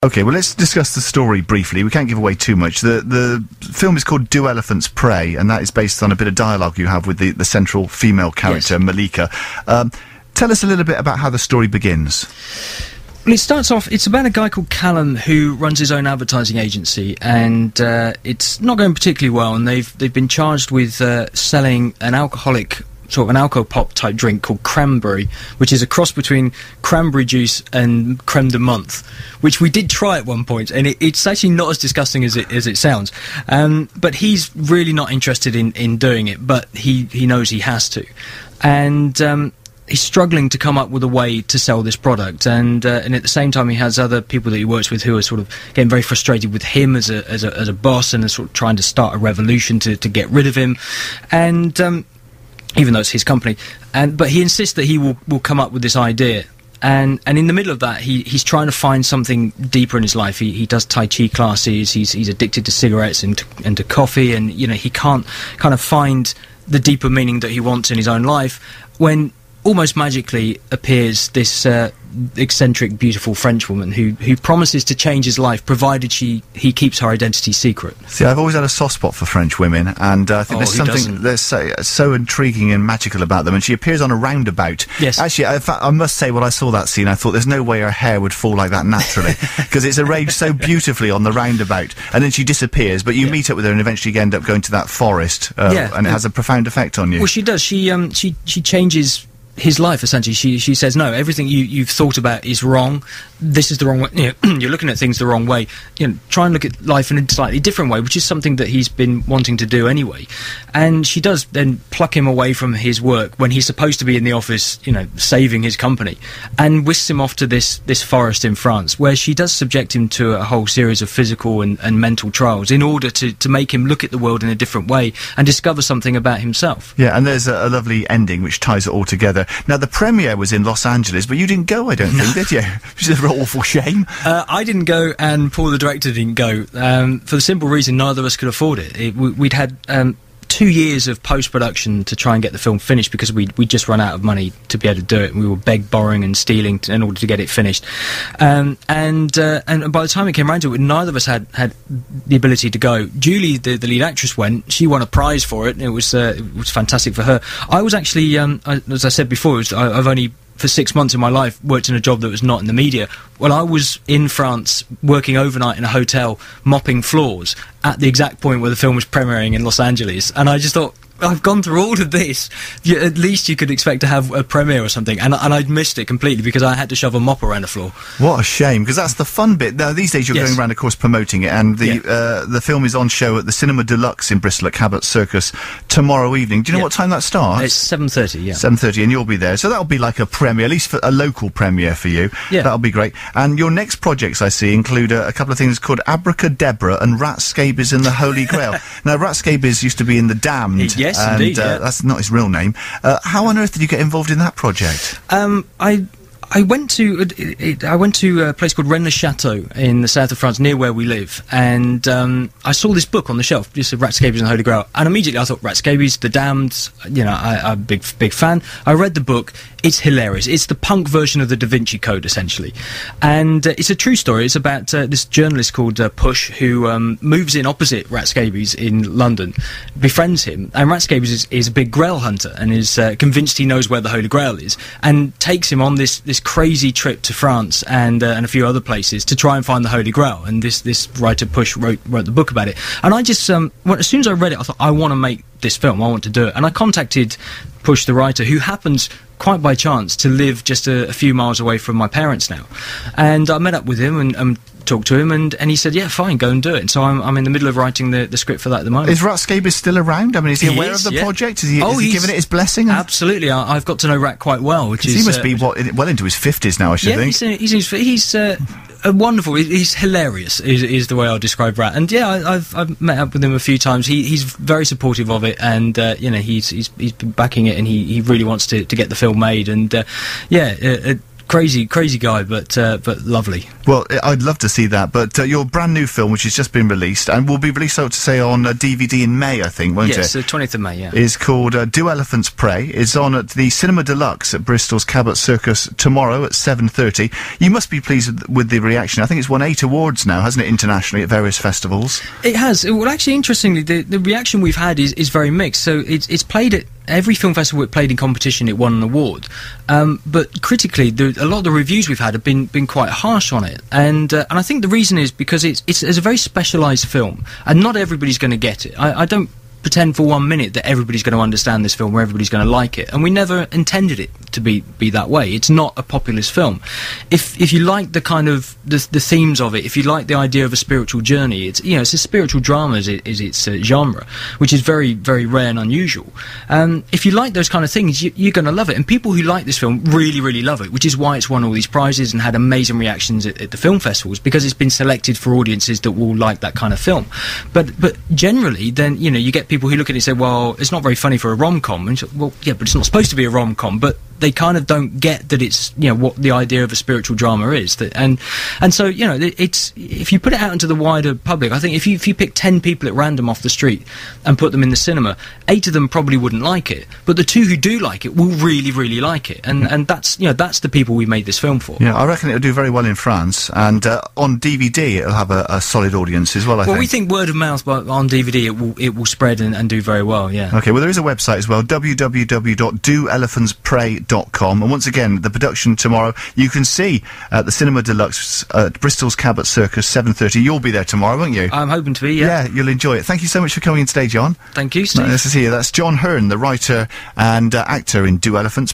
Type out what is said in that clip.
Okay, well, let's discuss the story briefly. We can't give away too much. The film is called Do Elephants Pray, and that is based on a bit of dialogue you have with the central female character, yes. Malika. Tell us a little bit about how the story begins. Well, it starts off, it's about a guy called Callum who runs his own advertising agency, and it's not going particularly well, and they've been charged with selling an alcoholic, sort of an alcohol pop type drink called Cranberry, which is a cross between cranberry juice and creme de menthe, which we did try at one point, and it's actually not as disgusting as it sounds. But he's really not interested in doing it, but he knows he has to. And he's struggling to come up with a way to sell this product, and at the same time he has other people that he works with who are sort of getting very frustrated with him as a boss, and are sort of trying to start a revolution to get rid of him. And even though it's his company, but he insists that he will come up with this idea, and in the middle of that he's trying to find something deeper in his life. He does Tai Chi classes, he's addicted to cigarettes and to coffee, and he can't kind of find the deeper meaning that he wants in his own life, when almost magically appears this eccentric, beautiful French woman who promises to change his life, provided he keeps her identity secret. See, I've always had a soft spot for French women, and I think there's something there's so intriguing and magical about them. And she appears on a roundabout. Yes. Actually, I must say, when I saw that scene, I thought there's no way her hair would fall like that naturally, because it's arranged so beautifully on the roundabout, and then she disappears. But you meet up with her, and eventually you end up going to that forest, and it has a profound effect on you. Well, she does. She changes his life, essentially. She says, no, everything you've thought about is wrong. This is the wrong way. You're looking at things the wrong way. Try and look at life in a slightly different way, which is something that he's been wanting to do anyway. And she does then pluck him away from his work when he's supposed to be in the office, saving his company, and whisks him off to this forest in France, where she does subject him to a whole series of physical and mental trials in order to make him look at the world in a different way and discover something about himself. Yeah, and there's a lovely ending which ties it all together. Now, the premiere was in Los Angeles, but you didn't go, I don't think, did you? Which is an awful shame. I didn't go, and Paul, the director, didn't go, for the simple reason neither of us could afford it. We'd had 2 years of post-production to try and get the film finished, because we'd just run out of money to be able to do it, and we were borrowing and stealing in order to get it finished. And by the time it came around to it, neither of us had the ability to go. Julie, the lead actress, went. She won a prize for it, and it was fantastic for her. I was actually, as I said before, I've only, for 6 months in my life, worked in a job that was not in the media. Well, I was in France working overnight in a hotel, mopping floors, at the exact point where the film was premiering in Los Angeles, and I just thought, I've gone through all of this. At least you could expect to have a premiere or something, and I'd missed it completely because I had to shove a mop around the floor. What a shame, because that's the fun bit. Now, these days you're going around, of course, promoting it, and the film is on show at the Cinema Deluxe in Bristol at Cabot Circus tomorrow evening. Do you know what time that starts? It's 7:30, 7:30, and you'll be there. So that'll be like a premiere, at least for a local premiere for you. Yeah. That'll be great. And your next projects, I see, include a couple of things called Abracadabra and Rat Scabies in the Holy Grail. Now, Rat Scabies used to be in The Damned. Yes, indeed, that's not his real name. How on earth did you get involved in that project? I went to a place called Rennes-le-Château in the south of France, near where we live, and I saw this book on the shelf, just Rat Scabies and the Holy Grail, and immediately I thought, Rat Scabies, The Damned, I'm a big fan. I read the book. It's hilarious. It's the punk version of the Da Vinci Code, essentially, and it's a true story. It's about this journalist called Push, who moves in opposite Rat Scabies in London, befriends him, and Rat Scabies is a big Grail hunter and is convinced he knows where the Holy Grail is, and takes him on this crazy trip to France and a few other places to try and find the Holy Grail. And this writer Push wrote the book about it. And I just as soon as I read it, I thought, I want to make this film. I want to do it. And I contacted Push, the writer, who happens quite by chance to live just a few miles away from my parents now. And I met up with him and talked to him, and he said, yeah, fine, go and do it. And so I'm in the middle of writing the script for that at the moment. Is Rat Scabies still around? I mean, is he aware of the project? Is he giving it his blessing? Absolutely. I've got to know Rat quite well. He must be well into his 50s now, I should think. He's wonderful. He's hilarious, is the way I'll describe Rat. And I've met up with him a few times. He's very supportive of it, and he's been backing it, and he really wants to get the film made. And crazy guy, but lovely. Well, I'd love to see that, but your brand new film, which has just been released, and will be released, I would say, on DVD in May, I think, won't it? Yes, the 20th of May, yeah. Is called Do Elephants Pray. It's on at the Cinema Deluxe at Bristol's Cabot Circus tomorrow at 7:30. You must be pleased with the reaction. I think it's won 8 awards now, hasn't it, internationally at various festivals? It has. Well, actually, interestingly, the reaction we've had is very mixed. So it's played at every film festival it played in competition, it won an award. But critically, a lot of the reviews we've had have been quite harsh on it. And I think the reason is because it's a very specialised film, and not everybody's going to get it. I don't pretend for 1 minute that everybody's going to understand this film or everybody's going to like it, and we never intended it to be that way. It's not a populist film. If you like the kind of the themes of it, if you like the idea of a spiritual journey, it's a spiritual drama is its genre, which is very, very rare and unusual. If you like those kind of things, you're going to love it, and people who like this film really, really love it, which is why it's won all these prizes and had amazing reactions at the film festivals, because it's been selected for audiences that will like that kind of film. But generally, then you get people who look at it and say, well, it's not very funny for a rom-com. And well, yeah, but it's not supposed to be a rom-com. But they kind of don't get that it's what the idea of a spiritual drama is. And so it's, if you put it out into the wider public, I think if you pick 10 people at random off the street and put them in the cinema, 8 of them probably wouldn't like it, but the 2 who do like it will really, really like it. And that's that's the people we made this film for. Yeah, I reckon it'll do very well in France, and on DVD it'll have a solid audience as well. I think. We think word of mouth, but on DVD it will spread and do very well. Yeah. Okay. Well, there is a website as well, www.doelepantspray.com, and once again, the production tomorrow you can see at the Cinema Deluxe at Bristol's Cabot Circus, 7:30. You'll be there tomorrow, won't you? I'm hoping to be. Yeah. Yeah, you'll enjoy it. Thank you so much for coming in today, John. Thank you, Steve. Nice to see you. That's Jonnie Hurn, the writer and actor in Do Elephants